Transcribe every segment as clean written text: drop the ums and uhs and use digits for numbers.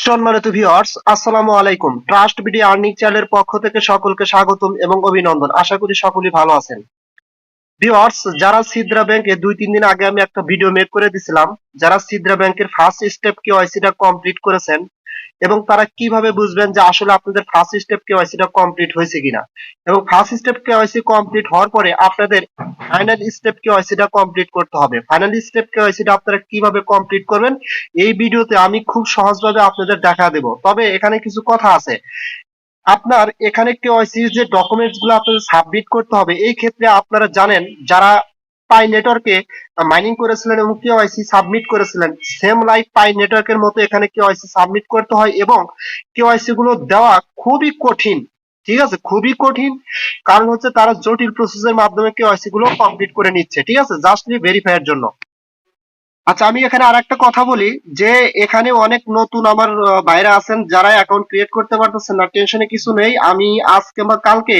সম্মানিত ভিউয়ার্স, আসসালামু আলাইকুম। ট্রাস্ট বিডি আর্নিং চ্যানেলের পক্ষ থেকে সকলকে স্বাগতম এবং অভিনন্দন। আশা করি সকলেই ভালো আছেন। ভিউয়ার্স, যারা সিদ্রা ব্যাংকে 2-3 দিন আগে আমি একটা ভিডিও মেক করে দিছিলাম, যারা সিদ্রা ব্যাংকের ফার্স্ট স্টেপ কেওয়াইসিটা কমপ্লিট করেছেন এবং তারা কিভাবে বুঝবেন যে আসলে আপনাদের ফার্স্ট স্টেপ কেওয়াইসিটা কমপ্লিট হয়েছে কিনা, এবং ফার্স্ট স্টেপ কেওয়াইসি কমপ্লিট হওয়ার পরে আপনাদের ফাইনাল স্টেপ কেওয়াইসিটা কমপ্লিট করতে হবে। ফাইনাল স্টেপ কেওয়াইসিটা আপনারা কিভাবে কমপ্লিট করবেন এই ভিডিওতে আমি খুব সহজভাবে আপনাদের দেখা দেব। তবে এখানে কিছু কথা আছে। আপনার এখানে কেওয়াইসি যে ডকুমেন্টস গুলো আপনাদের সাবমিট করতে হবে, এই ক্ষেত্রে আপনারা জানেন যারা পাই নেটওয়ার্কে মাইনিং করেছিলেন এবং কেওয়াইসি সাবমিট করেছিলেন, সেম লাইক পাই নেটওয়ার্কের মতো এখানে কেওয়াইসি সাবমিট করতে হয় এবং কেওয়াইসি গুলো দেওয়া খুবই কঠিন। ঠিক আছে, খুবই কঠিন। কারণ হচ্ছে তারা জটিল প্রসেসের মাধ্যমে কেওয়াইসি গুলো কমপ্লিট করে নিচ্ছে, ঠিক আছে, জাস্ট ভেরিফাই এর জন্য। আচ্ছা, আমি এখানে আর একটা কথা বলি যে এখানে অনেক নতুন আমার ভাইরা আছেন যারা অ্যাকাউন্ট ক্রিয়েট করতে পারতেছেন না। টেনশনে কিছু নেই, আমি আজকে বা কালকে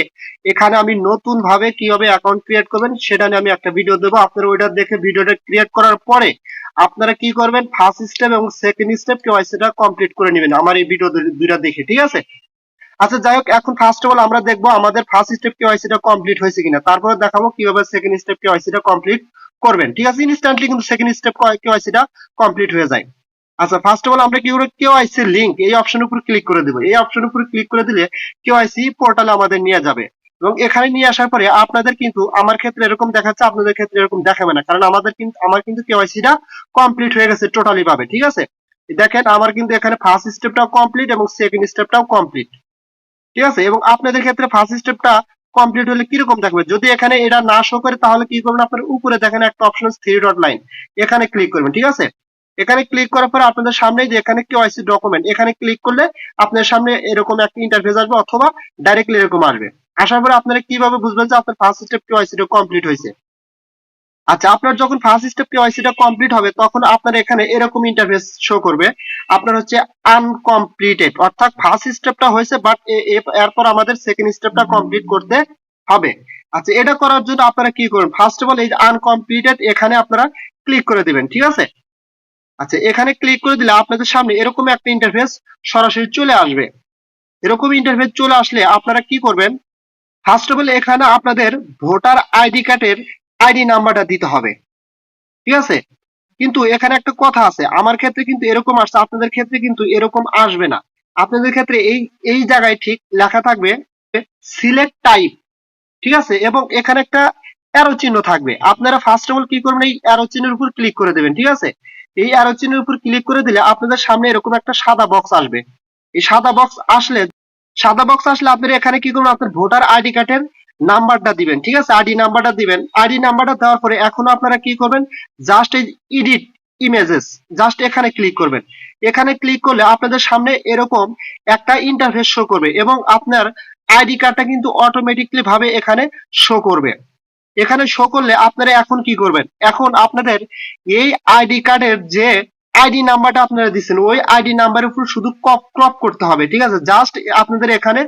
এখানে আমি নতুন ভাবে কিভাবে অ্যাকাউন্ট ক্রিয়েট করবেন সেটা নিয়ে আমি একটা ভিডিও দেবো। আপনারা ওইটা দেখে ভিডিওটা ক্রিয়েট করার পরে আপনারা কি করবেন, ফার্স্ট স্টেপ এবং সেকেন্ড স্টেপ কেওয়াইসিটা কমপ্লিট করে নেবেন আমার এই ভিডিও দুইটা দেখে, ঠিক আছে। আচ্ছা, যাই হোক, এখন ফার্স্ট অফ অল আমরা দেখবো আমাদের ফার্স্ট স্টেপ কেওয়াইসিটা কমপ্লিট হয়েছে কিনা, তারপরে দেখাবো কিভাবে সেকেন্ড স্টেপ কেওয়াইসিটা কমপ্লিট করবেন, ঠিক আছে। ইনস্ট্যান্টলি কিন্তু সেকেন্ড স্টেপ কেওয়াইসিটা কমপ্লিট হয়ে যায়। আচ্ছা, ফার্স্ট অফ অল আমরা কি করব, কেওয়াইসি লিংক এই অপশনের উপর ক্লিক করে দেব। এই অপশনের উপর ক্লিক করে দিলে কেওয়াইসি পোর্টালে আমাদের নিয়ে যাবে এবং এখানে নিয়ে আসার পরে আপনাদের কিন্তু আমার ক্ষেত্রে এরকম দেখাচ্ছে, আপনাদের ক্ষেত্রে এরকম দেখাবে না, কারণ আমার কিন্তু কেওয়াইসিটা কমপ্লিট হয়ে গেছে টোটালি ভাবে, ঠিক আছে। দেখেন আমার কিন্তু এখানে ফার্স্ট স্টেপটাও কমপ্লিট এবং সেকেন্ড স্টেপটাও কমপ্লিট, ঠিক আছে। এবং আপনাদের ক্ষেত্রে ফার্স্ট স্টেপটা কমপ্লিট হলে কিরকম থাকবে, যদি এখানে এটা না শো করে তাহলে কি করবেন, আপনার উপরে দেখেন একটা অপশন 3 ডট লাইন, এখানে ক্লিক করবেন, ঠিক আছে। এখানে ক্লিক করার পরে আপনাদের সামনে যে এখানে কেওয়াইসি ডকুমেন্ট, এখানে ক্লিক করলে আপনার সামনে এরকম একটা ইন্টারফেস আসবে অথবা ডাইরেক্টলি এরকম আসবে। আসার পরে আপনারা কিভাবে বুঝবেন যে আপনার ফার্স্ট স্টেপ কেওয়াইসিটা কমপ্লিট হয়েছে। আচ্ছা, আপনার যখন ফার্স্ট স্টেপ কেওয়াইসিটা কমপ্লিট হবে তখন আপনার এখানে এরকম ইন্টারফেস শো করবে। আপনার হচ্ছে আনকমপ্লিটেড, অর্থাৎ ফার্স্ট স্টেপটা হয়েছে বাট এরপর আমাদের সেকেন্ড স্টেপটা কমপ্লিট করতে হবে। আচ্ছা, এটা করার জন্য আপনারা কি করবেন, ফার্স্ট অফ অল এই আনকমপ্লিটেড এখানে আপনারা ক্লিক করে দিবেন, ঠিক আছে। আচ্ছা, এখানে ক্লিক করে দিলে আপনাদের সামনে এরকম একটা ইন্টারফেস সরাসরি চলে আসবে। এরকম ইন্টারফেস চলে আসলে আপনারা কি করবেন, ফার্স্ট অফ অল এখানে আপনাদের ভোটার আইডি কার্ডের আইডি নাম্বারটা দিতে হবে, ঠিক আছে। কিন্তু এখানে একটা কথা আছে, আমার ক্ষেত্রে কিন্তু এরকম আসছে, আপনাদের ক্ষেত্রে কিন্তু এরকম আসবে না। আপনাদের ক্ষেত্রে এই এই জায়গায় ঠিক লেখা থাকবে সিলেক্ট টাইপ, ঠিক আছে, এবং এখানে একটা অ্যারো চিহ্ন থাকবে। আপনারা ফার্স্ট অফ অল কি করবেন, এই অ্যারো চিহ্নের উপর ক্লিক করে দেবেন, ঠিক আছে। এই অ্যারো চিহ্নের উপর ক্লিক করে দিলে আপনাদের সামনে এরকম একটা সাদা বক্স আসবে। এই সাদা বক্স আসলে আপনারা এখানে কি করবেন, আপনার ভোটার আইডি কার্ডের নাম্বারটা দিবেন, ঠিক আছে, আইডি নাম্বারটা দিবেন। আইডি নাম্বারটা দেওয়ার পরে এখন আপনারা কি করবেন, জাস্ট এই এডিট ইমেজেস, জাস্ট এখানে ক্লিক করবেন। এখানে ক্লিক করলে আপনাদের সামনে এরকম একটা ইন্টারফেস শো করবে এবং আপনার আইডি কার্ডটা কিন্তু অটোমেটিকলি ভাবে এখানে শো করবে। এখানে শো করলে আপনারা এখন কি করবেন, এখন আপনাদের এই আইডি কার্ডের যে আইডি নাম্বারটা আপনারা দিচ্ছেন ওই আইডি নাম্বারের উপর শুধু ক্রপ করতে হবে, ঠিক আছে। জাস্ট আপনাদের এখানে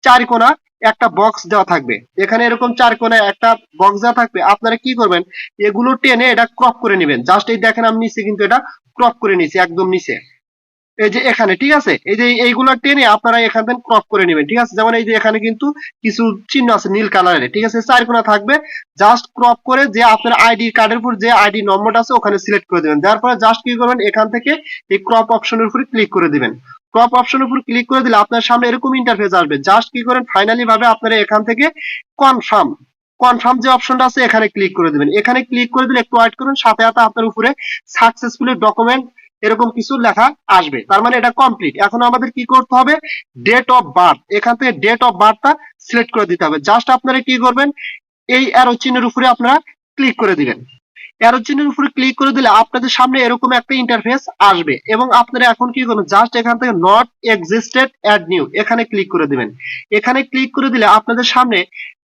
চার কোণা একটা বক্স দেওয়া থাকবে, এখানে এরকম চার কোণায় একটা বক্স দেওয়া থাকবে। আপনারা কি করবেন, এগুলো টেনে এটা ক্রপ করে নেবেন। জাস্ট এই দেখেন আমি নিচে কিন্তু এটা ক্রপ করে নিছি, একদম নিচে এই যে এখানে, ঠিক আছে। এই যে এইগুলো টেনে আপনারা এখান থেকে ক্রপ করে নেবেন, ঠিক আছে। যেমন এই যে এখানে কিন্তু কিছু চিহ্ন আছে নীল কালারের, ঠিক আছে, চার কোণা থাকবে। জাস্ট ক্রপ করে যে আপনার আইডি কার্ডের উপর যে আইডি নম্বরটা আছে ওখানে সিলেক্ট করে দেবেন। দেওয়ার পরে জাস্ট কি করবেন, এখান থেকে এই ক্রপ অপশনের উপরে ক্লিক করে দিবেন। ক্রপ অপশনের উপর ক্লিক করে দিলে আপনার সামনে এরকম ইন্টারফেস আসবে। জাস্ট কি করেন, ফাইনালি ভাবে আপনারা এখান থেকে কনফার্ম কনফার্ম যে অপশনটা আছে এখানে ক্লিক করে দিবেন। এখানে ক্লিক করে দিলে একটু ওয়েট করুন, সাথে সাথে আপনার উপরে সাকসেসফুলি ডকুমেন্ট এরকম কিছু লেখা আসবে, তার মানে এটা কমপ্লিট। এখন আমাদের কি করতে হবে, ডেট অফ বার্থ, এখান থেকে ডেট অফ বার্থটা সিলেক্ট করে দিতে হবে। জাস্ট আপনারা কি করবেন, এই অ্যারো চিহ্নের উপরে আপনারা ক্লিক করে দিবেন। অ্যারো চিহ্নের উপরে ক্লিক করে দিলে আপনাদের সামনে এরকম একটা ইন্টারফেস আসবে এবং আপনারা এখন কি করবেন, জাস্ট এখান থেকে নট এক্সিস্টেড অ্যাড নিউ এখানে ক্লিক করে দিবেন। এখানে ক্লিক করে দিলে আপনাদের সামনে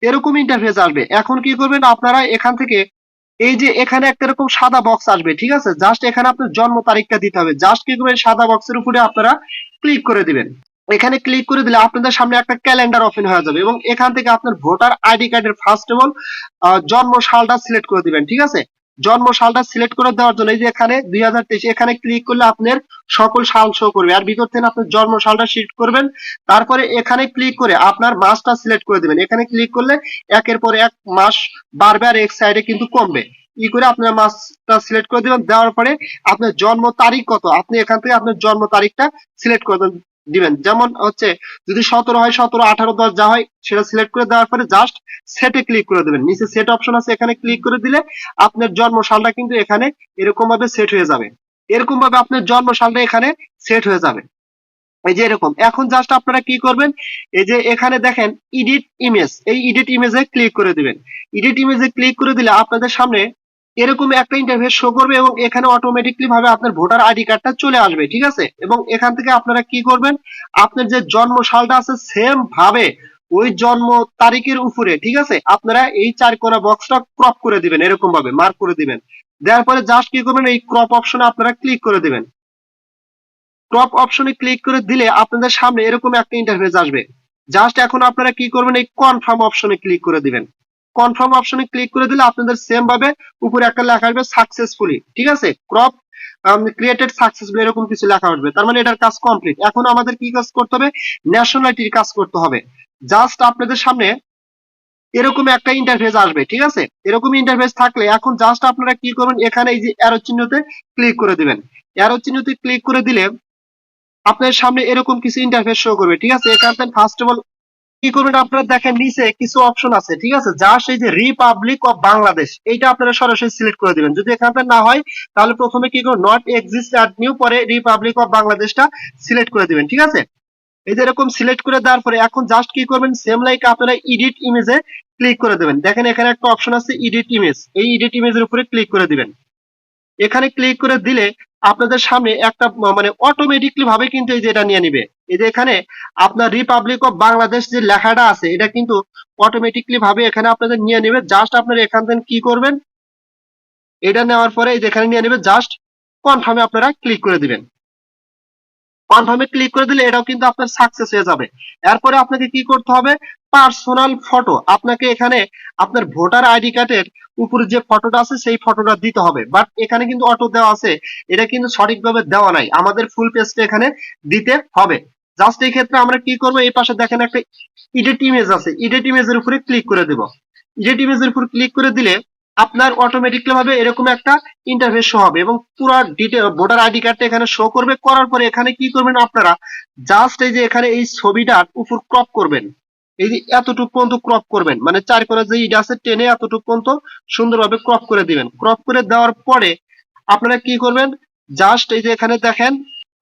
এরকম ইন্টারফেস আসবে। এখন কি করবেন, আপনারা এখান থেকে এই যে এখানে একটা এরকম সাদা বক্স আসবে, ঠিক আছে। জাস্ট এখানে আপনার জন্ম তারিখটা দিতে হবে। জাস্ট কি করবেন, সাদা বক্সের উপরে আপনারা ক্লিক করে দিবেন। এখানে ক্লিক করে দিলে আপনাদের সামনে একটা ক্যালেন্ডার ওপেন হয়ে যাবে এবং এখান থেকে আপনার ভোটার আইডি কার্ডের ফার্স্ট অফ অল জন্ম সালটা সিলেক্ট করে দিবেন, ঠিক আছে। জন্ম সালটা সিলেক্ট করে দেওয়ার জন্য এই যে এখানে 2023 এখানে ক্লিক করলে আপনার সকল সাল শো করবে, আর ভিতর থেকে আপনার জন্ম সালটা সিলেক্ট করবেন। তারপরে এখানে ক্লিক করে আপনার মাসটা সিলেক্ট করে দিবেন। এখানে ক্লিক করলে একের পর এক মাস বাড়বে আর এক সাইডে কিন্তু কমবে। করে আপনার মাসটা সিলেক্ট করে দিবেন। দেওয়ার পরে আপনার জন্ম তারিখ কত, আপনি এখান থেকে আপনার জন্ম তারিখটা সিলেক্ট করে দিবেন। যেমন হচ্ছে যদি 17 হয় 17, 18, 10 যা হয় সেটা সিলেক্ট করে দেওয়ার পরে জাস্ট সেটে ক্লিক করে দেবেন। নিচে সেট অপশন আছে, এখানে ক্লিক করে দিলে আপনার জন্ম সালটা কিন্তু এখানে এরকম ভাবে সেট হয়ে যাবে। এরকম ভাবে আপনার জন্ম সালটা এখানে সেট হয়ে যাবে। এই যে এরকম। এখন জাস্ট আপনারা কি করবেন, এই যে এখানে দেখেন এডিট ইমেজ, এই এডিট ইমেজে ক্লিক করে দিবেন। এডিট ইমেজে ক্লিক করে দিলে আপনাদের সামনে এরকম একটা ইন্টারফেস শো করবে এবং এখানে অটোমেটিকলি ভাবে আপনার ভোটার আইডি কার্ডটা চলে আসবে, ঠিক আছে। এবং এখান থেকে আপনারা কি করবেন, আপনার যে জন্ম সালটা আছে সেম ভাবে ওই জন্ম তারিখের উপরে, ঠিক আছে, আপনারা এই 4 কোণা বক্সটা ক্রপ করে দিবেন, এরকম ভাবে মার্ক করে দিবেন। দেওয়ার পরে জাস্ট কি করবেন, এই ক্রপ অপশনে আপনারা ক্লিক করে দিবেন। ক্রপ অপশনে ক্লিক করে দিলে আপনাদের সামনে এরকম একটা ইন্টারফেস আসবে। জাস্ট এখন আপনারা কি করবেন, এই কনফার্ম অপশনে ক্লিক করে দিবেন। কনফার্ম অপশনে ক্লিক করে দিলে আপনাদের সেম ভাবে উপরে একটা লেখা আসবে সাকসেসফুলি, ঠিক আছে, ক্রপ ক্রিয়েটেড সাকসেসফুলি, এরকম কিছু লেখা আসবে। তার মানে এটার কাজ কমপ্লিট। এখন আমাদের কি কাজ করতে হবে, ন্যাশনালিটির কাজ করতে হবে। জাস্ট আপনাদের সামনে এরকম একটা ইন্টারফেস আসবে, ঠিক আছে। এরকম ইন্টারফেস থাকলে এখন জাস্ট আপনারা কি করবেন, এখানে এই যে অ্যারো চিহ্নতে ক্লিক করে দিবেন। অ্যারো চিহ্নতে ক্লিক করে দিলে আপনার সামনে এরকম কিছু ইন্টারফেস শো করবে, ঠিক আছে। এখান থেকে ফার্স্ট অফ অল কি করবেন, আপনারা দেখেন নিচে কিছু অপশন আছে, ঠিক আছে। জাস্ট এই যে রিপাবলিক অফ বাংলাদেশ, এইটা আপনারা সরাসরি সিলেক্ট করে দিবেন। যদি এখান থেকে না হয় তাহলে প্রথমে কি করবেন, নট এক্সিস্ট অ্যাট নিউ, পরে রিপাবলিক অফ বাংলাদেশটা সিলেক্ট করে দিবেন, ঠিক আছে। এই যে এরকম সিলেক্ট করে দেওয়ার পরে এখন জাস্ট কি করবেন, সেম লাইক আপনারা এডিট ইমেজে ক্লিক করে দেবেন। দেখেন এখানে একটা অপশন আছে এডিট ইমেজ, এই এডিট ইমেজের উপরে ক্লিক করে দিবেন। এখানে ক্লিক করে দিলে আপনাদের সামনে একটা মানে অটোমেটিকলি ভাবে কিন্তু এই যে এটা নিয়ে নিবে। এই যে এখানে আপনার রিপাবলিক অফ বাংলাদেশ যে লেখাটা আছে এটা কিন্তু অটোমেটিকলি ভাবে এখানে আপনাদের নিয়ে নেবে। জাস্ট আপনারা এখান থেকে কি করবেন, এটা নেওয়ার পরে এই যে এখানে নিয়ে নেবে, জাস্ট কনফার্মে আপনারা ক্লিক করে দিবেন। কনফার্মে ক্লিক করে দিলে এটাও কিন্তু আপনার সাকসেস হয়ে যাবে। এরপরে আপনাকে কি করতে হবে, পার্সোনাল ফটো, আপনাকে এখানে আপনার ভোটার আইডি কার্ডের উপরে যে ফটোটা আছে সেই ফটোটা দিতে হবে। বাট এখানে কিন্তু অটো দেওয়া আছে, এটা কিন্তু সঠিকভাবে দেওয়া নাই, আমাদের ফুল পেজটা এখানে দিতে হবে। জাস্ট এই ক্ষেত্রে আমরা কি করবো, এই পাশে দেখেন একটা এডিট ইমেজ আছে, এডিট ইমেজের উপরে ক্লিক করে দেব। এডিট ইমেজের উপর ক্লিক করে দিলে আপনার অটোমেটিকলি ভাবে এরকম একটা ইন্টারফেস শো হবে এবং পুরো ডিটেল ভোটার আইডি কার্ডটা এখানে শো করবে। করার পরে এখানে কি করবেন, আপনারা জাস্ট এই যে এখানে এই ছবিটার উপর ক্রপ করবেন, এই যে এতটুকু পর্যন্ত ক্রপ করবেন, মানে 4 কোণা যে ইট আছে টেনে এতটুকু পর্যন্ত সুন্দরভাবে ক্রপ করে দিবেন। ক্রপ করে দেওয়ার পরে আপনারা কি করবেন, জাস্ট এই যে এখানে দেখেন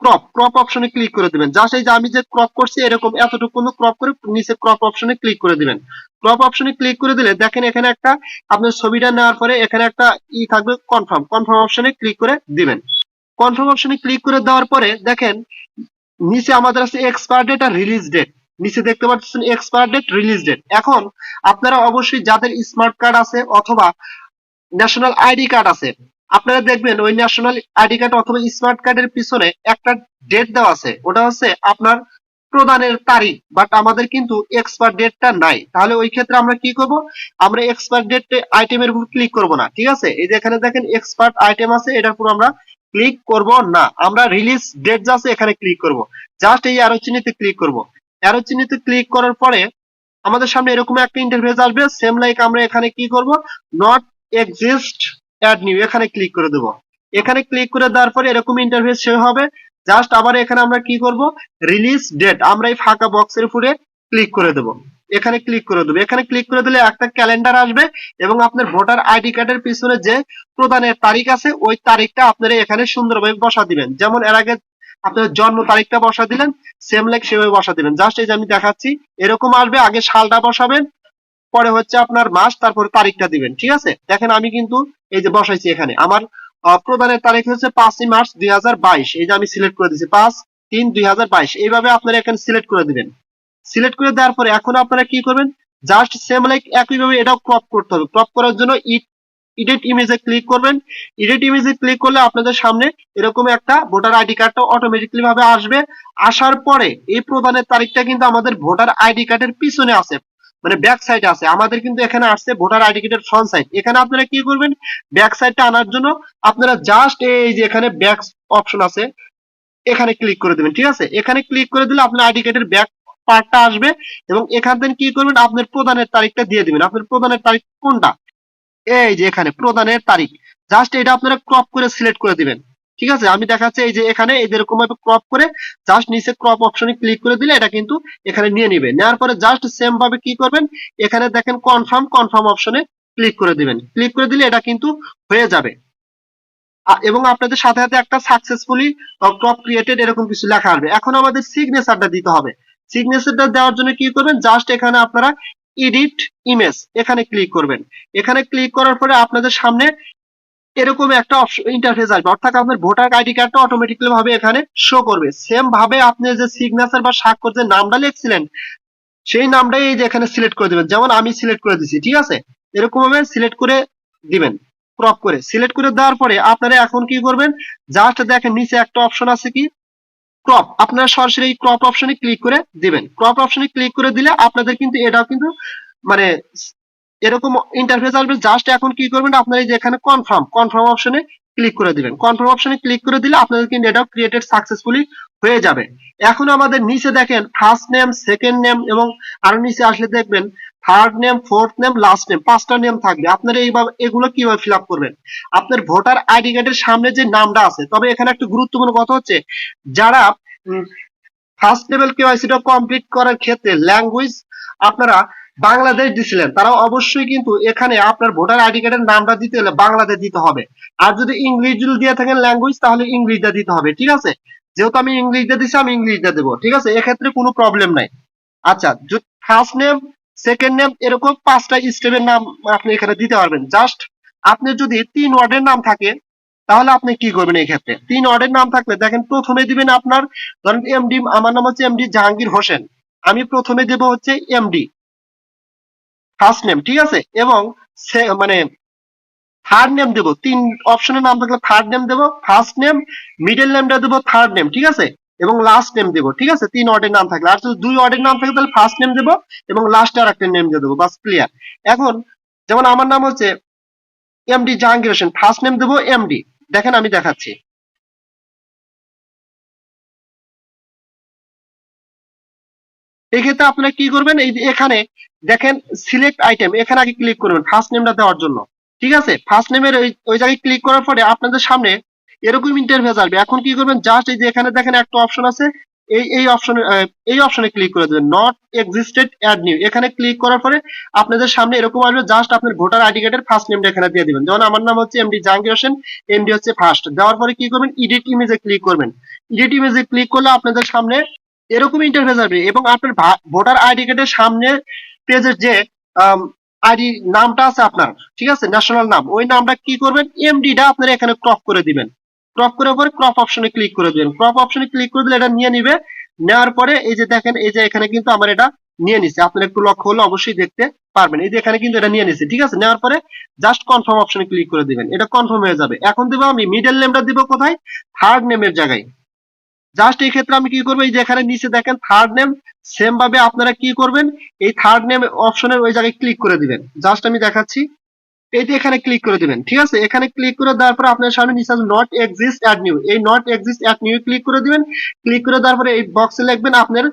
ক্রপ, ক্রপ অপশনে ক্লিক করে দিবেন। জাস্ট এই যে আমি যে ক্রপ করছি এরকম এতটুকু পর্যন্ত ক্রপ করে নিচে ক্রপ অপশনে ক্লিক করে দিবেন। ক্রপ অপশনে ক্লিক করে দিলে দেখেন এখানে একটা আপনার ছবিটা নেওয়ার পরে এখানে একটা থাকবে কনফার্ম, কনফার্ম অপশনে ক্লিক করে দিবেন। কনফার্ম অপশনে ক্লিক করে দেওয়ার পরে দেখেন নিচে আমাদের আছে এক্সপায়ার ডেট আর রিলিজ ডেট, নিচে দেখতে পাচ্ছেন এক্সপায়ার ডেট, রিলিজ ডেট। এখন আপনারা অবশ্যই যাদের স্মার্ট কার্ড আছে অথবা ন্যাশনাল আইডি কার্ড আছে, আপনারা দেখবেন ওই ন্যাশনাল আইডি কার্ড অথবা স্মার্ট কার্ডের পিছনে একটা ডেট দেওয়া আছে, ওটা হচ্ছে আপনার প্রদানের তারিখ। বাট আমাদের কিন্তু এক্সপায়ার ডেটটা নাই, তাহলে ওই ক্ষেত্রে আমরা কি করব, আমরা এক্সপায়ার ডেট আইটেমের উপর ক্লিক করব না, ঠিক আছে। এই যে এখানে দেখেন এক্সপায়ার আইটেম আছে, এটার উপর আমরা ক্লিক করব না, আমরা রিলিজ ডেট যা আছে এখানে ক্লিক করব। জাস্ট এই অ্যারো চিহ্নতে ক্লিক করব। অ্যারো চিহ্নতে ক্লিক করার পরে আমাদের সামনে এরকম একটা ইন্টারফেস আসবে, সেম লাইক আমরা এখানে কি করব, নট এক্সিস্ট অ্যাড নিউ, এখানে ক্লিক করে দেব। এখানে ক্লিক করে দেওয়ার পরে এরকম ইন্টারফেস শো হবে। জাস্ট আবার এখানে আমরা কি করব, রিলিজ ডেট, আমরা এই ফাঁকা বক্সের উপরে ক্লিক করে দেব। এখানে ক্লিক করে দেবো। এখানে ক্লিক করে দিলে একটা ক্যালেন্ডার আসবে এবং আপনার ভোটার আইডি কার্ডের পিছনে যে প্রদানের তারিখ আছে ওই তারিখটা আপনারা এখানে সুন্দরভাবে বসা দিবেন। যেমন এর আগে আপনার জন্ম তারিখটা বসা দিলেন, সেম লাইক সেভাবে বসা দিবেন। জাস্ট এই যে আমি দেখাচ্ছি এরকম আসবে, আগে সালটা বসাবেন, পরে হচ্ছে আপনার মাস, তারপরে তারিখটা দিবেন, ঠিক আছে। দেখেন আমি কিন্তু এই যে বসাইছি, এখানে আমার প্রদানের তারিখ হচ্ছে 5ই মার্চ 2022, এই যে আমি সিলেক্ট করে দিয়েছি 5/3/2022, এইভাবে আপনারা এখানে সিলেক্ট করে দিবেন। সিলেক্ট করে দেওয়ার পরে এখন আপনারা কি করবেন, জাস্ট সেম লাইক একইভাবে এটাও ক্রপ করতে হবে। ক্রপ করার জন্য এডিট ইমেজে ক্লিক করবেন। এডিট ইমেজে ক্লিক করলে আপনাদের সামনে এরকম একটা ভোটার আইডি কার্ডটা অটোমেটিকলি ভাবে আসবে। আসার পরে এই প্রদানের তারিখটা কিন্তু আমাদের ভোটার আইডি কার্ডের পিছনে আছে, মানে ব্যাক সাইডে আছে, আমাদের কিন্তু এখানে আসছে ভোটার আইডি কার্ডের ফ্রন্ট সাইড। এখানে আপনারা কি করবেন, ব্যাক সাইডটা আনার জন্য আপনারা জাস্ট এই যে এখানে ব্যাক অপশন আছে, এখানে ক্লিক করে দিবেন। ঠিক আছে, এখানে ক্লিক করে দিলে আপনার আইডি কার্ডের ব্যাক পার্টটা আসবে এবং এখান থেকে কি করবেন, আপনার প্রদানের তারিখটা দিয়ে দিবেন। আপনার প্রদানের তারিখ কোনটা, এই যে এখানে প্রদানের তারিখ, জাস্ট এটা আপনারা ক্রপ করে সিলেক্ট করে দিবেন। ঠিক আছে, আমি দেখাচ্ছি এই যে এখানে এরকম ভাবে ক্রপ করে জাস্ট নিচে ক্রপ অপশনে ক্লিক করে দিলে এটা কিন্তু এখানে নিয়ে নিবে। নেওয়ার পরে জাস্ট সেম ভাবে কি করবেন, এখানে দেখেন কনফার্ম, কনফার্ম অপশনে ক্লিক করে দিবেন। ক্লিক করে দিলে এটা কিন্তু হয়ে যাবে এবং আপনাদের সাথে সাথে একটা সাকসেসফুলি ক্রপ ক্রিয়েটেড এরকম কিছু লেখা আসবে। এখন আমাদের সিগনেচারটা দিতে হবে। সিগনেচারটা দেওয়ার জন্য কি করবেন, জাস্ট এখানে আপনারা এডিট ইমেজ এখানে ক্লিক করবেন। এখানে ক্লিক করার পরে আপনাদের সামনে এরকম একটা অপশন ইন্টারফেস আসবে, অর্থাৎ আপনার ভোটার আইডি কার্ডটা অটোমেটিক্যালি ভাবে এখানে শো করবে। সেম ভাবে আপনি যে সিগনেচার বা স্বাক্ষর যে নামটা লিখছিলেন সেই নামটাই এই যে এখানে সিলেক্ট করে দিবেন। যেমন আমি সিলেক্ট করে দিছি, ঠিক আছে, এরকম ভাবে সিলেক্ট করে দিবেন। ক্রপ করে সিলেক্ট করে দেওয়ার পরে আপনারা এখন কি করবেন, জাস্ট দেখেন নিচে একটা অপশন আছে কি ক্রপ, আপনারা সরাসরি এই ক্রপ অপশনে ক্লিক করে দিবেন। ক্রপ অপশনে ক্লিক করে দিলে আপনাদের কিন্তু এটাও কিন্তু মানে এরকম ইন্টারফেস আসবে। জাস্ট এখন কি করবেন, আপনারা এই যে এখানে কনফার্ম, কনফার্ম অপশনে ক্লিক করে দিবেন। কনফার্ম অপশনে ক্লিক করে দিলে আপনাদের কিন্তু এটাও ক্রিয়েটেড সাকসেসফুলি হয়ে যাবে। এখন আমাদের নিচে দেখেন ফার্স্ট নেম, সেকেন্ড নেম এবং আরো নিচে আসলে দেখবেন third name, fourth name, last name, 5টা নেম থাকবে। আপনারা এইভাবে এগুলো কিভাবে ফিল আপ করবেন, আপনার ভোটার আইডি কার্ডের সামনে যে নামটা আছে। তবে এখানে একটা গুরুত্বপূর্ণ কথা হচ্ছে, যারা ফার্স্ট লেভেল কেওয়াইসিটা কমপ্লিট করার ক্ষেত্রে ল্যাঙ্গুয়েজ আপনারা বাংলাদেশ দিছিলেন, তারা অবশ্যই কিন্তু এখানে আপনার ভোটার আইডি কার্ডের নামটা দিতে হলে বাংলাদেশ দিতে হবে। আর যদি ইংলিশ যদি দিয়ে থাকেন ল্যাঙ্গুয়েজ, তাহলে ইংলিশটা দিতে হবে। ঠিক আছে, যেহেতু আমি ইংলিশটা দিছি আমি ইংলিশটা দেবো। ঠিক আছে, এক্ষেত্রে কোনো প্রবলেম নাই। আচ্ছা, ফার্স্ট নেম, সেকেন্ড নেম এরকম 5টা স্টেপের নাম আপনি এখানে দিতে পারবেন। জাস্ট আপনি যদি 3 ওয়ার্ডের নাম থাকে তাহলে আপনি কি করবেন, এই ক্ষেত্রে 3 ওয়ার্ডের নাম থাকলে দেখেন প্রথমে দিবেন আপনার, ধরেন এমডি, আমার নাম হচ্ছে এমডি জাহাঙ্গীর হোসেন, আমি প্রথমে দেব হচ্ছে এমডি ফার্স্ট নেম। ঠিক আছে, এবং মানে থার্ড নেম দেবো, 3 অপশনের নাম থাকলে থার্ড নেম দেবো, ফার্স্ট নেম, মিডল নেমটা দেবো থার্ড নেম। ঠিক আছে, এবং লাস্ট নেম দেবো। ঠিক আছে, 3 ওয়ার্ডের নাম থাকলে। আর যদি 2 ওয়ার্ডের নাম থাকে তাহলে ফার্স্ট নেম দেবো এবং লাস্টে আর একটা নেম দিয়ে দেবো, বাস ক্লিয়ার। এখন যেমন আমার নাম হচ্ছে MD Jahangir Hossain, first name দেবো এমডি। দেখেন আমি দেখাচ্ছি, এক্ষেত্রে আপনারা কি করবেন, এই যে এখানে দেখেন সিলেক্ট আইটেম, এখানে আগে ক্লিক করবেন ফার্স্ট নেমটা দেওয়ার জন্য। ঠিক আছে, ফার্স্ট নেমের ওই জায়গায় ক্লিক করার পরে আপনাদের সামনে এরকম ইন্টারফেস আসবে। এখন কি করবেন, জাস্ট এই যে এখানে দেখেন একটা অপশন আছে, এই অপশনে ক্লিক করে দেবেন, নট এক্সিস্টেড অ্যাড নিউ। এখানে ক্লিক করার পরে আপনাদের সামনে এরকম আসবে, জাস্ট আপনার ভোটার আইডি কার্ডের ফার্স্ট নেমটা এখানে দিয়ে দিবেন। যেমন আমার নাম হচ্ছে এমডি জাহাঙ্গীর হোসেন, এমডি হচ্ছে ফার্স্ট। দেওয়ার পরে কি করবেন, এডিট ইমেজে ক্লিক করবেন। এডিট ইমেজে ক্লিক করলে আপনাদের সামনে এরকম ইন্টারফেস আসবে এবং আপনার ভোটার আইডি কার্ডের সামনে পেজের যে আইডি নামটা আছে আপনার, ঠিক আছে, ন্যাশনাল নাম, ওই নামটা কি করবেন, এমডিটা আপনারা এখানে ক্রপ করে দিবেন। ক্রপ করার পরে ক্রপ অপশনে ক্লিক করে দিবেন। ক্রপ অপশনে ক্লিক করে দিলে এটা নিয়ে নিবে। নেওয়ার পরে এই যে দেখেন, এই যে এখানে কিন্তু আমার এটা নিয়ে নিছে, আপনার একটু লক্ষ্য হলে অবশ্যই দেখতে পারবেন। এই যে এখানে কিন্তু এটা নিয়ে নিছে। ঠিক আছে, নেওয়ার পরে জাস্ট কনফার্ম অপশনে ক্লিক করে দিবেন, এটা কনফার্ম হয়ে যাবে। এখন দিব আমি মিডল নেমটা দিব কোথায়, থার্ড নেমের জায়গায়। জাস্ট এই ক্ষেত্রে আমি কি করবো, এই যে এখানে নিচে দেখেন থার্ড নেম, সেম ভাবে আপনারা কি করবেন, এই থার্ড নেম অপশনের ওই জায়গায় ক্লিক করে দিবেন। জাস্ট আমি দেখাচ্ছি, এই যে এখানে ক্লিক করে দিবেন। ঠিক আছে, এখানে ক্লিক করে দেওয়ার পরে আপনার সামনে নিচে নট এক্সিস্ট অ্যাড নিউ, এই not exist add new click করে দিবেন। ক্লিক করে দেওয়ার পরে এই বক্সে লিখবেন আপনার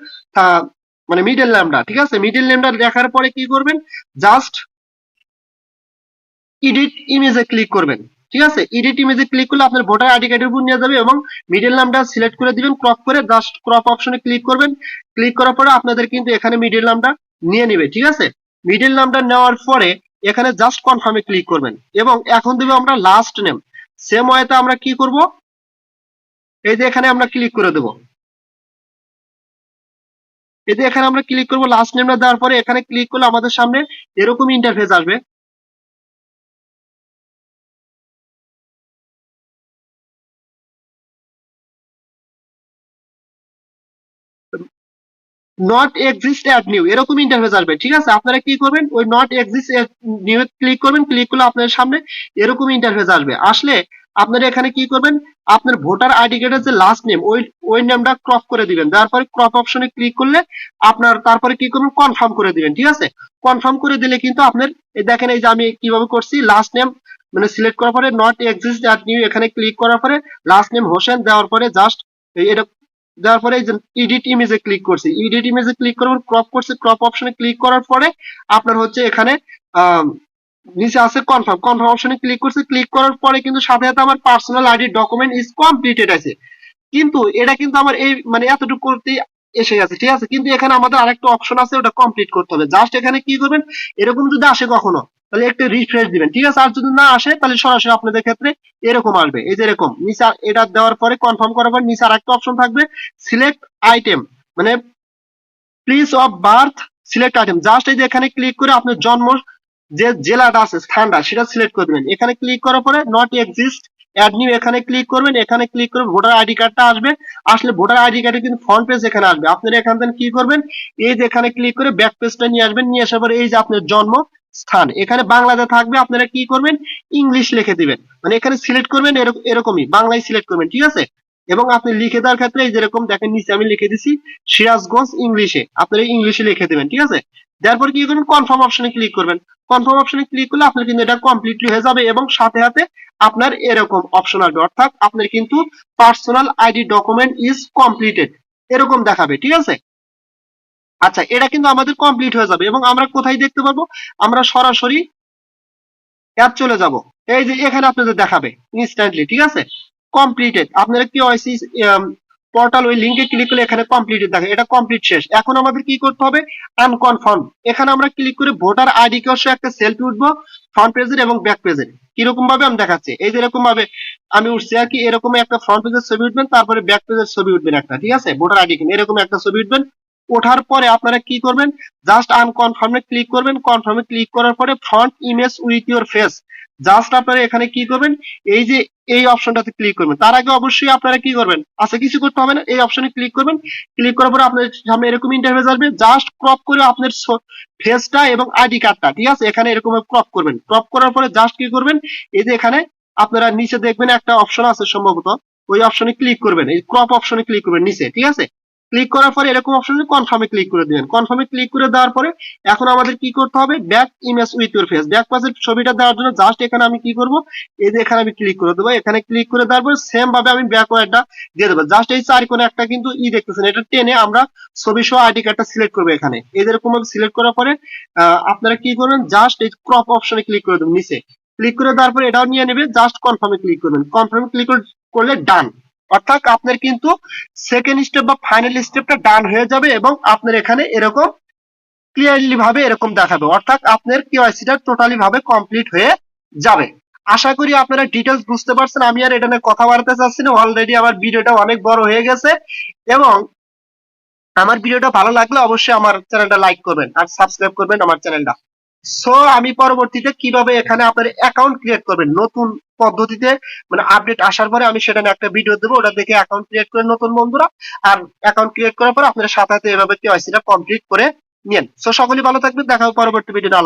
মানে মিডল নেমটা। ঠিক আছে, মিডল নেমটা দেখার পরে কি করবেন, জাস্ট এডিট ইমেজে ক্লিক করবেন। ঠিক আছে, এডিট ইমেজে ক্লিক করলে আপনার ভোটার আইডি কার্ডের উপর নিয়ে যাবে এবং মিডল নামটা সিলেক্ট করে দিবেন, ক্রপ করে জাস্ট ক্রপ অপশনে ক্লিক করবেন। ক্লিক করার পরে আপনাদের কিন্তু এখানে মিডল নামটা নিয়ে নেবে। ঠিক আছে, মিডল নামটা নেওয়ার পরে এখানে জাস্ট কনফার্মে ক্লিক করবেন এবং এখন দেবো আমরা লাস্ট নেম। সেম ওয়েতে আমরা কি করব, এই যে এখানে আমরা ক্লিক করে দেবো, এই যে এখানে আমরা ক্লিক করবো লাস্ট নেমটা দেওয়ার পরে এখানে ক্লিক করলে আমাদের সামনে এরকম ইন্টারফেস আসবে। নট এক্সিস্ট অ্যাট নিউ এরকম ইন্টারফেস আসবে। ঠিক আছে, আপনারা কি করবেন, ওই নট এক্সিস্ট নিউ ক্লিক করবেন। ক্লিক করলে আপনাদের সামনে এরকম ইন্টারফেস আসবে। আসলে আপনারা এখানে কি করবেন, আপনার ভোটার আইডি কার্ডের যে লাস্ট নেম ওই নেমটা ক্রপ করে দিবেন। তারপরে ক্রপ অপশনে ক্লিক করলে আপনার তারপরে কি করবেন, কনফার্ম করে দিবেন। ঠিক আছে, কনফার্ম করে দিলে কিন্তু আপনার দেখেন এই যে আমি কিভাবে করছি, লাস্ট নেম মানে সিলেক্ট করার পরে নট এক্সিস্ট অ্যাট নিউ এখানে ক্লিক করার পরে লাস্ট নেম হোসেন দেওয়ার পরে জাস্ট এটা দেওয়ার পরে এই যে এডিট ইমেজে ক্লিক করছি, এডিট ইমেজে ক্লিক করার পর ক্রপ করছি, ক্রপ অপশনে ক্লিক করার পরে আপনার হচ্ছে এখানে নিচে আছে কনফার্ম, কনফার্ম অপশনে ক্লিক করছি, ক্লিক করার পরে কিন্তু সাথে সাথে আমার personal ID document is completed আছে। কিন্তু এটা কিন্তু আমার এই মানে এতটুকু করতেই এসে গেছে। ঠিক আছে, কিন্তু এখানে আমাদের আরেকটা অপশন আছে, ওটা কমপ্লিট করতে হবে। জাস্ট এখানে কি করবেন, এরকম যদি আসে কখনো তাহলে একটু রিফ্রেশ দিবেন। ঠিক আছে, আর যদি না আসে তাহলে সরাসরি আপনাদের ক্ষেত্রে এরকম আসবে, এই যে এরকম নিচে এটা দেওয়ার পরে কনফার্ম করার পর নিচে আরেকটা অপশন থাকবে সিলেক্ট আইটেম, মানে place of birth select item. Just এই যে এখানে ক্লিক করে আপনার জন্ম যে জেলাটা আছে স্থানটা সেটা সিলেক্ট করে দিবেন। এখানে ক্লিক করার পরে নট এক্সিস্ট অ্যাড নিউ এখানে ক্লিক করবেন, এখানে ক্লিক করে ভোটার আইডি কার্ডটা আসবে, আসলে ভোটার আইডি কার্ডে কিন্তু ফ্রন্ট পেজ এখানে আসবে। আপনারা এখান থেকে কি করবেন, এই যে এখানে ক্লিক করে ব্যাক পেজটা নিয়ে আসবেন, নিয়ে আসার পরে এই যে আপনার জন্ম স্থান এখানে বাংলাতে থাকবে, আপনারা কি করবেন ইংলিশ লিখে দিবেন, মানে এখানে সিলেক্ট করবেন এরকমই বাংলায় সিলেক্ট করবেন। ঠিক আছে, এবং আপনি লিখে দেওয়ার ক্ষেত্রে এই যেরকম দেখেন নিচে আমি লিখে দিছি সিরাজগঞ্জ ইংলিশে, আপনারা ইংলিশে লিখে দিবেন। ঠিক আছে, তারপর কি করবেন কনফার্ম অপশনে ক্লিক করবেন। কনফার্ম অপশনে ক্লিক করলে আপনার কিন্তু এটা কমপ্লিটলি হয়ে যাবে এবং সাথে সাথে আপনার এরকম অপশন আসবে, অর্থাৎ আপনার কিন্তু personal ID document is completed এরকম দেখাবে। ঠিক আছে, আচ্ছা এটা কিন্তু আমাদের কমপ্লিট হয়ে যাবে এবং আমরা কোথায় দেখতে পাবো, আমরা সরাসরি অ্যাপ চলে যাব, এই যে এখানে আপনাদের দেখাবে ইনস্ট্যান্টলি। ঠিক আছে, কমপ্লিটেড, আপনারা কেওয়াইসি পোর্টাল ওই লিংকে ক্লিক করলে এখানে কমপ্লিটেড দেখে, এটা কমপ্লিট শেষ। এখন আমাদের কি করতে হবে, আনকনফার্ম, এখানে আমরা ক্লিক করে ভোটার আইডি কার্ড একটা সেলফি উঠবো ফ্রন্ট পেজের এবং ব্যাক পেজের। কিরকম ভাবে আমি দেখাচ্ছি, এই যে এরকম ভাবে আমি উঠছি আর কি, এরকম একটা ফ্রন্ট পেজের ছবি উঠবেন, তারপরে ব্যাক পেজের ছবি উঠবেন একটা। ঠিক আছে, ভোটার আইডি কার্ড এরকম একটা ছবি উঠবেন, ওঠার পরে আপনারা কি করবেন, জাস্ট আনকনফার্মে ক্লিক করবেন, কনফার্মে ক্লিক করার পরে front image with your face, just আপনারা এখানে কি করবেন, এই যে এই অপশনটাতে ক্লিক করবেন। তার আগে অবশ্যই আপনারা কি করবেন, আচ্ছা কিছু করতে হবে না, এই অপশনে ক্লিক করবেন, ক্লিক করার পরে আপনার সামনে এরকম ইন্টারফেস আসবে, জাস্ট ক্রপ করে আপনার ফেসটা এবং আইডি কার্ডটা, ঠিক আছে, এখানে এরকম ক্রপ করবেন। ক্রপ করার পরে জাস্ট কি করবেন, এই যে এখানে আপনারা নিচে দেখবেন একটা অপশন আছে সম্ভবত, ওই অপশনে ক্লিক করবেন, এই ক্রপ অপশনে ক্লিক করবেন নিচে। ঠিক আছে, ক্লিক করার পরে এরকম অপশনে কনফার্মে ক্লিক করে দিবেন। কনফার্মে ক্লিক করে দেওয়ার পরে এখন আমাদের কি করতে হবে, back image with your face, back পাশের ছবিটা দেওয়ার জন্য জাস্ট এখানে আমি কি করব, এই যে এখানে আমি ক্লিক করে দেবো, এখানে ক্লিক করে দেওয়ার পর সেম ভাবে আমি ব্যাকওয়ার্ডটা দিয়ে দেবো। জাস্ট এই চার কোণে একটা কিন্তু দেখতেছেন, এটা টেনে আমরা ছবি সহ আইডি কার্ডটা সিলেক্ট করবো এখানে, এই যেরকম ভাবে সিলেক্ট করার পরে আপনারা কি করবেন, জাস্ট এই ক্রপ অপশনে ক্লিক করে দেবেন নিচে, ক্লিক করে দেওয়ার পরে এটাও নিয়ে নেবে, জাস্ট কনফার্মে ক্লিক করবেন। কনফার্মে ক্লিক করলে ডান, অর্থাৎ আপনার কিন্তু সেকেন্ড স্টেপ বা ফাইনাল স্টেপটা ডান হয়ে যাবে এবং আপনার এখানে এরকম ক্লিয়ারলি ভাবে এরকম দেখাবে, অর্থাৎ আপনার কেওয়াইসিটা টোটালি ভাবে কমপ্লিট হয়ে যাবে। আশা করি আপনারা ডিটেলস বুঝতে পারছেন, আমি আর এটা নিয়ে কথা বাড়াতে চাচ্ছি না, অলরেডি আমার ভিডিওটা অনেক বড় হয়ে গেছে এবং আমার ভিডিওটা ভালো লাগলে অবশ্যই আমার চ্যানেলটা লাইক করবেন আর সাবস্ক্রাইব করবেন আমার চ্যানেলটা। সো আমি পরবর্তীতে কিভাবে এখানে আপনার অ্যাকাউন্ট ক্রিয়েট করবেন নতুন পদ্ধতিতে, মানে আপডেট আসার পরে আমি সেটা নিয়ে একটা ভিডিও দেবো, ওটা দেখে অ্যাকাউন্ট ক্রিয়েট করে নতুন বন্ধুরা, আর অ্যাকাউন্ট ক্রিয়েট করার পর আপনারা সাথে সাথে এভাবে কেওয়াইসিটা কমপ্লিট করে নিন। সো সকলেই ভালো থাকবেন, দেখা হবে পরবর্তী ভিডিও। আল্লাহ।